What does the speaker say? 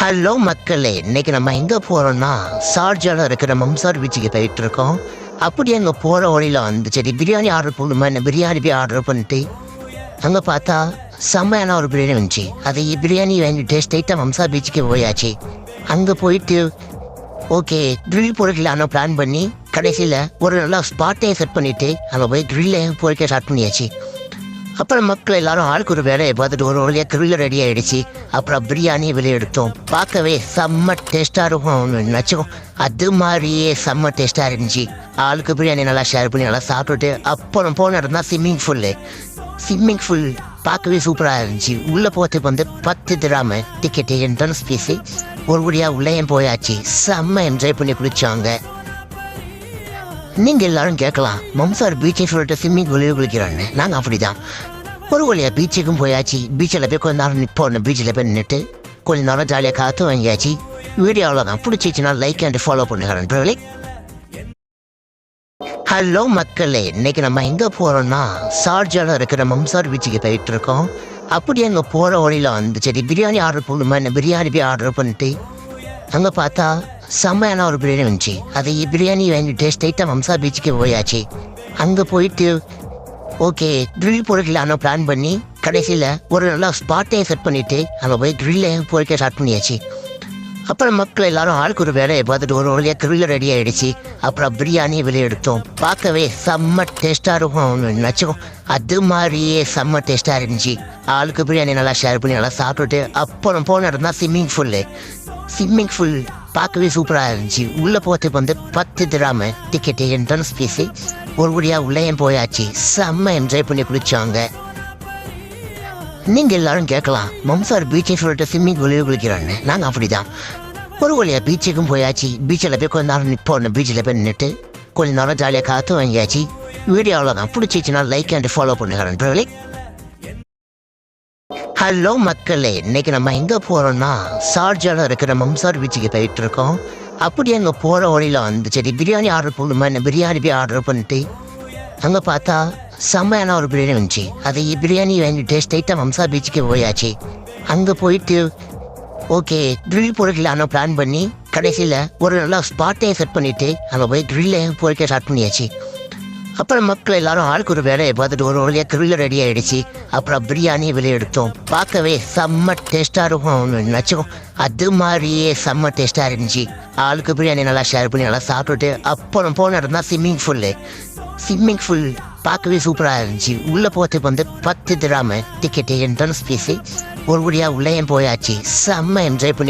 Hello மக்களே, இன்னைக்கு நம்ம எங்கே போகிறோம்னா ஷார்ஜாவில் இருக்கிற மம்சார் பீச்சுக்கு போயிட்டு இருக்கோம். அப்படி அங்கே போகிற வழியில் வந்து சரி பிரியாணி ஆர்டர் பண்ணுமா, என்ன பிரியாணி போய் ஆர்டர் பண்ணிட்டு அங்கே பார்த்தா செம்மையான ஒரு பிரியாணி வந்துச்சு. அது பிரியாணி வாங்கிட்டு ஸ்ட்ரெயிட்டாக மம்சார் பீச்சுக்கு போயாச்சு. அங்கே போயிட்டு ஓகே ட்ரில் பொருட்களான பிளான் பண்ணி கடைசியில் ஒரு நல்லா ஸ்பாட்டே செட் பண்ணிவிட்டு அங்கே போய் ட்ரில்லே பொருட்கள் ஸ்டார்ட் பண்ணியாச்சு. அப்புறம் மக்கள் எல்லாரும் ஆளுக்கு ஒரு வேலையை பார்த்துட்டு ஒரு வழியாக க்ரில் ரெடி ஆகிடுச்சு. அப்புறம் பிரியாணி வெளியே எடுத்தோம். பார்க்கவே செம்ம டேஸ்ட்டாக இருக்கும் நினச்சோம். அது மாதிரியே செம்ம டேஸ்ட்டாக இருந்துச்சு. ஆளுக்கு பிரியாணி நல்லா ஷேர் பண்ணி நல்லா சாப்பிட்டுட்டு அப்புறம் போன இடம் தான் ஸ்விம்மிங் ஃபுல் பார்க்கவே சூப்பராக இருந்துச்சு. உள்ளே போகிறதுக்கு வந்து 10 திராம டிக்கெட்டு என்ட்ரன்ஸ் ஃபீஸு. ஒரு வழியாக உள்ளேயும் போயாச்சு. செம்ம என்ஜாய் பண்ணி குளிச்சாங்க. நீங்கள் எல்லாரும் கேட்கலாம், மம்சார் பீச்சை சொல்லிட்டு ஸ்விம்மிங் வெளியே குளிக்கிறான்னு. நாங்கள் அப்படி தான் ஒரு வழியாக பீச்சுக்கும் போயாச்சு. பீச்சில் போய் கொஞ்ச நேரம் நிற்போம். பீச்சில் போய் நின்றுட்டு கொஞ்ச நேரம் ஜாலியாக காற்று வாங்கியாச்சு. வீடியோ அவ்வளோதான். பிடிச்சிச்சுன்னா லைக் அண்ட் ஃபாலோ பண்ணுகிறேன். ஹலோ மக்களே, இன்னைக்கு நம்ம எங்கே போகிறோம்னா ஷார்ஜாவில் இருக்கிற மம்சார் பீச்சுக்கு போயிட்டு இருக்கோம். அப்படி அங்கே போகிற வழியில் வந்து சரி பிரியாணி ஆர்டர் பண்ணுமா, என்ன பிரியாணி போய் ஆர்டர் பண்ணிட்டு அங்கே பார்த்தா செம்மையான ஒரு பிரியாணி வந்துச்சு. அது பிரியாணி வாங்கிட்டு ஸ்ட்ரெயிட்டாக மம்சார் பீச்சுக்கு போயாச்சு. அங்கே போயிட்டு ஓகே ட்ரில் பொருட்களான பிளான் பண்ணி கடைசியில் ஒரு நல்லா ஸ்பாட்டே செட் பண்ணிவிட்டு அங்கே போய் ட்ரில்லே பொருட்கள் ஸ்டார்ட் பண்ணியாச்சு. அப்புறம் மக்கள் எல்லாரும் ஆளுக்கு ஒரு வேலையை பார்த்துட்டு ஒரு வழியாக க்ரில் ரெடி ஆகிடுச்சு. அப்புறம் பிரியாணி வெளியே எடுத்தோம். பார்க்கவே செம்ம டேஸ்ட்டாக இருக்கும் நினச்சோம். அது மாதிரியே செம்ம டேஸ்ட்டாக இருந்துச்சு. ஆளுக்கு பிரியாணி நல்லா ஷேர் பண்ணி நல்லா சாப்பிட்டுட்டு அப்புறம் போன இடம் தான் ஸ்விம்மிங் ஃபுல் பார்க்கவே சூப்பராக இருந்துச்சு. உள்ளே போகிறதுக்கு வந்து 10 திராம டிக்கெட்டு என்ட்ரன்ஸ் ஃபீஸு. ஒரு வழியாக உள்ளேயும் போயாச்சு. செம்ம என்ஜாய் பண்ணி குளிச்சாங்க. நீங்கள் எல்லாரும் கேட்கலாம், மம்சார் பீச்சை சொல்லிட்டு ஸ்விம்மிங் வெளியே குளிக்கிறான்னு. நாங்கள் அப்படி தான் ஒரு வழியாக பீச்சுக்கும் போயாச்சு. பீச்சில் போய் கொஞ்ச நேரம் நிற்போம். பீச்சில் போய் நின்றுட்டு கொஞ்ச நேரம் ஜாலியாக காற்று வாங்கியாச்சு. வீடியோ அவ்வளோதான். பிடிச்சிச்சுன்னா லைக் அண்ட் ஃபாலோ பண்ணுகிறேன். ஹலோ மக்களே, இன்னைக்கு நம்ம எங்கே போகிறோம்னா ஷார்ஜாவில் இருக்கிற மம்சார் பீச்சுக்கு போயிட்டு இருக்கோம். அப்படி அங்கே போகிற வழியில் வந்து சரி பிரியாணி ஆர்டர் பண்ணுமா, என்ன பிரியாணி போய் ஆர்டர் பண்ணிட்டு அங்கே பார்த்தா செம்மையான ஒரு பிரியாணி வந்துச்சு. அது பிரியாணி வாங்கிட்டு ஸ்ட்ரெயிட்டாக மம்சார் பீச்சுக்கு போயாச்சு. அங்கே போயிட்டு ஓகே ட்ரில் பொருட்களான பிளான் பண்ணி கடைசியில் ஒரு நல்லா ஸ்பாட்டே செட் பண்ணிவிட்டு அங்கே போய் ட்ரில்லே பொருட்கள் ஸ்டார்ட் பண்ணியாச்சு. அப்புறம் மக்கள் எல்லாரும் ஆளுக்கு ஒரு வேலையை பார்த்துட்டு ஒரு வழியாக க்ரில் ரெடி ஆகிடுச்சு. அப்புறம் பிரியாணி வெளியே எடுத்தோம். பார்க்கவே செம்ம டேஸ்ட்டாக இருக்கும் நினச்சோம். அது மாதிரியே செம்ம டேஸ்ட்டாக இருந்துச்சு. ஆளுக்கு பிரியாணி நல்லா ஷேர் பண்ணி நல்லா சாப்பிட்டுட்டு அப்புறம் போன இடம் தான் ஸ்விம்மிங் ஃபுல் பார்க்கவே சூப்பராக இருந்துச்சு. உள்ளே போகிறதுக்கு வந்து 10 திராம டிக்கெட்டு என்ட்ரன்ஸ் ஃபீஸு. ஒரு வழியாக உள்ளேயும் போயாச்சு. செம்ம என்ஜாய் பண்ணி